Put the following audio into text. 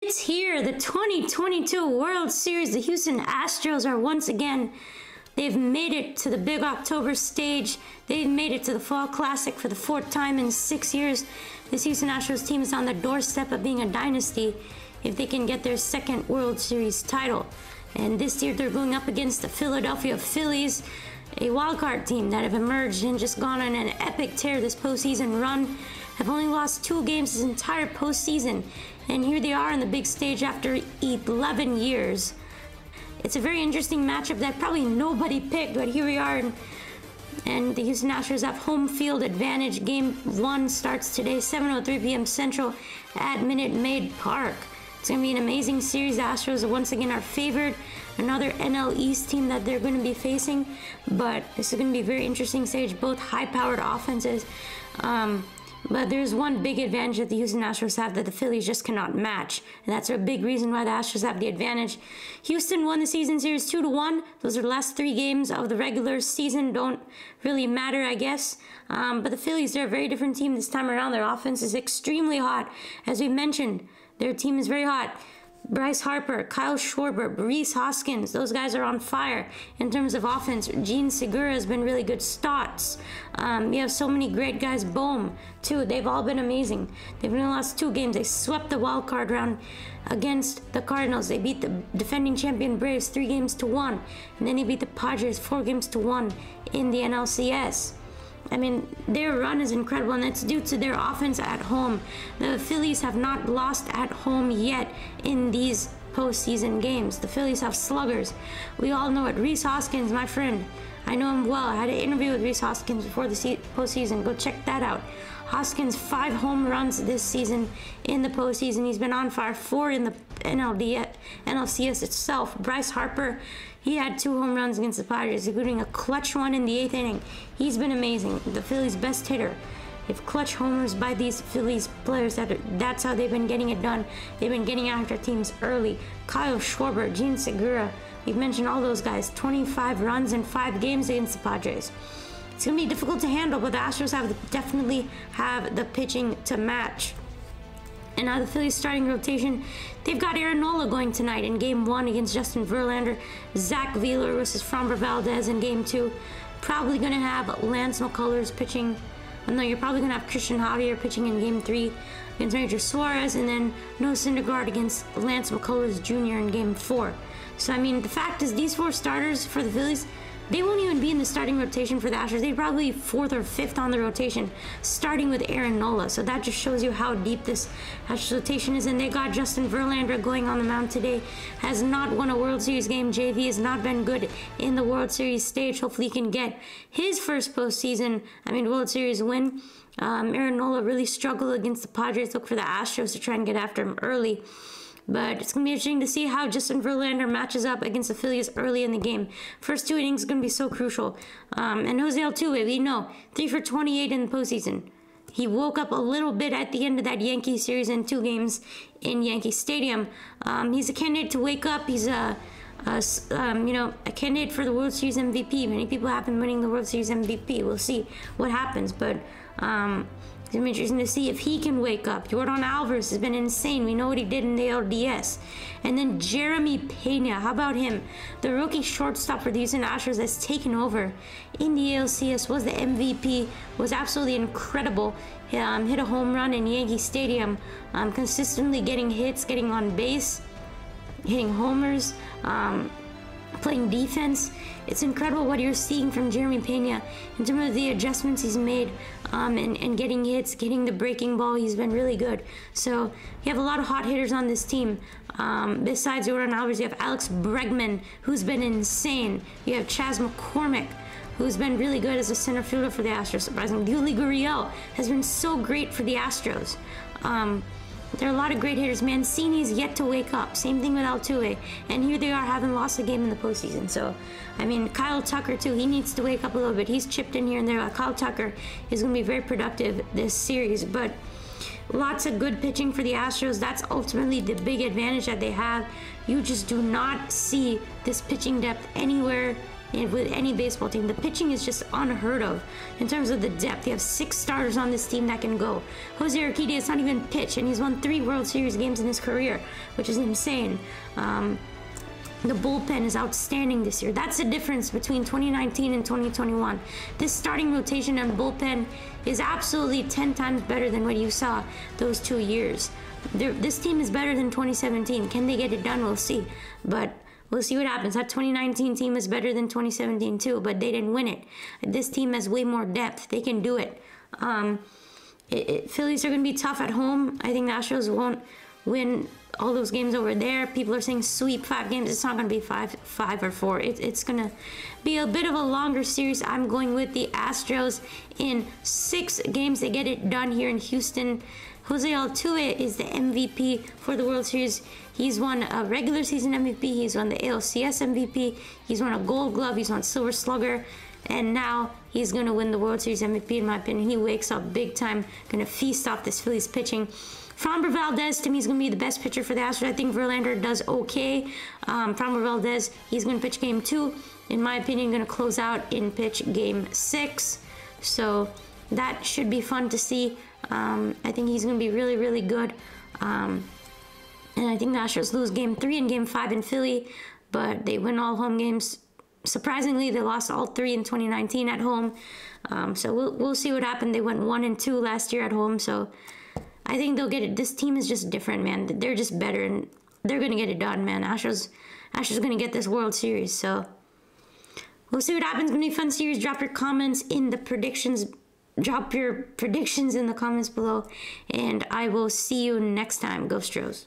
It's here, the 2022 World Series. The Houston Astros are once again, they've made it to the big October stage. They've made it to the Fall Classic for the 4th time in 6 years. This Houston Astros team is on the doorstep of being a dynasty if they can get their 2nd World Series title. And this year they're going up against the Philadelphia Phillies, a wildcard team that have emerged and just gone on an epic tear this postseason run. Have only lost 2 games this entire postseason. And here they are on the big stage after 11 years. It's a very interesting matchup that probably nobody picked, but here we are. And the Houston Astros have home field advantage. Game 1 starts today, 7:03 p.m. Central at Minute Maid Park. It's going to be an amazing series. The Astros once again are favored. Another NL East team that they're going to be facing. But this is going to be a very interesting stage. Both high-powered offenses. But there's one big advantage that the Houston Astros have that the Phillies just cannot match. And that's a big reason why the Astros have the advantage. Houston won the season series 2-1. Those are the last 3 games of the regular season. Don't really matter, I guess. But the Phillies, they're a very different team this time around. Their offense is extremely hot. As we mentioned, their team is very hot. Bryce Harper, Kyle Schwarber, Rhys Hoskins, those guys are on fire in terms of offense. Gene Segura has been really good. Stotts. You have so many great guys. Bohm, too. They've all been amazing. They've only lost 2 games. They swept the wild card round against the Cardinals. They beat the defending champion Braves 3-1. And then they beat the Padres 4-1 in the NLCS. I mean, their run is incredible, and it's due to their offense at home. The Phillies have not lost at home yet in these postseason games. The Phillies have sluggers. We all know it. Rhys Hoskins, my friend, I know him well. I had an interview with Rhys Hoskins before the postseason. Go check that out. Hoskins, 5 home runs this season in the postseason. He's been on fire. 4 in the NLCS itself. Bryce Harper, he had 2 home runs against the Padres, including a clutch one in the 8th inning. He's been amazing. The Phillies' best hitter. If clutch homers by these Phillies players, that's how they've been getting it done. They've been getting after teams early. Kyle Schwarber, Gene Segura, we've mentioned all those guys. 25 runs in 5 games against the Padres. It's going to be difficult to handle, but the Astros definitely have the pitching to match. And now the Phillies starting rotation, they've got Aaron Nola going tonight in Game 1 against Justin Verlander. Zach Wheeler versus Framber Valdez in Game 2. Probably going to have Lance McCullers pitching. No, you're probably going to have Christian Javier pitching in Game 3 against Ranger Suarez. And then Noah Syndergaard against Lance McCullers Jr. in Game 4. So, I mean, the fact is these 4 starters for the Phillies, they won't even be in the starting rotation for the Astros. They'd probably be 4th or 5th on the rotation, starting with Aaron Nola. So that just shows you how deep this Astros rotation is. And they got Justin Verlander going on the mound today. Has not won a World Series game. JV has not been good in the World Series stage. Hopefully he can get his first postseason, World Series win. Aaron Nola really struggled against the Padres. Look for the Astros to try and get after him early. But it's going to be interesting to see how Justin Verlander matches up against the Phillies early in the game. First 2 innings is going to be so crucial. And Jose Altuve, we know, 3 for 28 in the postseason. He woke up a little bit at the end of that Yankee series in 2 games in Yankee Stadium. He's a candidate to wake up. He's a candidate for the World Series MVP. Many people have him winning the World Series MVP. We'll see what happens. But it's going to be interesting to see if he can wake up. Jordan Alvarez has been insane. We know what he did in the LDS. And then Jeremy Pena, how about him? The rookie shortstop for the Houston Astros has taken over in the ALCS, was the MVP, was absolutely incredible. Hit a home run in Yankee Stadium, consistently getting hits, getting on base, hitting homers, playing defense. It's incredible what you're seeing from Jeremy Pena in terms of the adjustments he's made and getting hits, getting the breaking ball. He's been really good. So you have a lot of hot hitters on this team. Besides Jordan Alvarez, you have Alex Bregman, who's been insane. You have Chas McCormick, who's been really good as a center fielder for the Astros. Surprisingly, Yuli Gurriel has been so great for the Astros. There are a lot of great hitters. Mancini's yet to wake up. Same thing with Altuve. And here they are, having lost a game in the postseason. So, Kyle Tucker, too, he needs to wake up a little bit. He's chipped in here and there. Kyle Tucker is going to be very productive this series. But lots of good pitching for the Astros. That's ultimately the big advantage that they have. You just do not see this pitching depth anywhere with any baseball team. The pitching is just unheard of in terms of the depth. You have 6 starters on this team that can go. Jose Urquidy has not even pitched, and he's won 3 World Series games in his career, which is insane. The bullpen is outstanding this year. That's the difference between 2019 and 2021. This starting rotation and bullpen is absolutely 10 times better than what you saw those 2 years. This team is better than 2017. Can they get it done? We'll see. But we'll see what happens. That 2019 team is better than 2017 too, but they didn't win it. This team has way more depth. They can do it. Phillies are going to be tough at home. I think the Astros won't win all those games over there. People are saying sweep 5 games. It's not going to be 5 or 4. It's going to be a bit of a longer series. I'm going with the Astros in 6 games. They get it done here in Houston. Jose Altuve is the MVP for the World Series. He's won a regular season MVP. He's won the ALCS MVP. He's won a Gold Glove. He's won Silver Slugger. And now he's going to win the World Series MVP, in my opinion. He wakes up big time, going to feast off this Phillies pitching. Framber Valdez, to me, is going to be the best pitcher for the Astros. I think Verlander does okay. Framber Valdez, he's going to pitch game 2. In my opinion, going to close out in pitch game 6. So that should be fun to see. I think he's going to be really, really good. And I think the Astros lose game 3 and game 5 in Philly, but they win all home games. Surprisingly, they lost all 3 in 2019 at home. So we'll see what happened. They went 1-2 last year at home. So I think they'll get it. This team is just different, man. They're just better, and they're going to get it done, man. Astros going to get this World Series. So we'll see what happens. It's going to be a fun series. Drop your comments in the predictions. Drop your predictions in the comments below, and I will see you next time. Go Astros.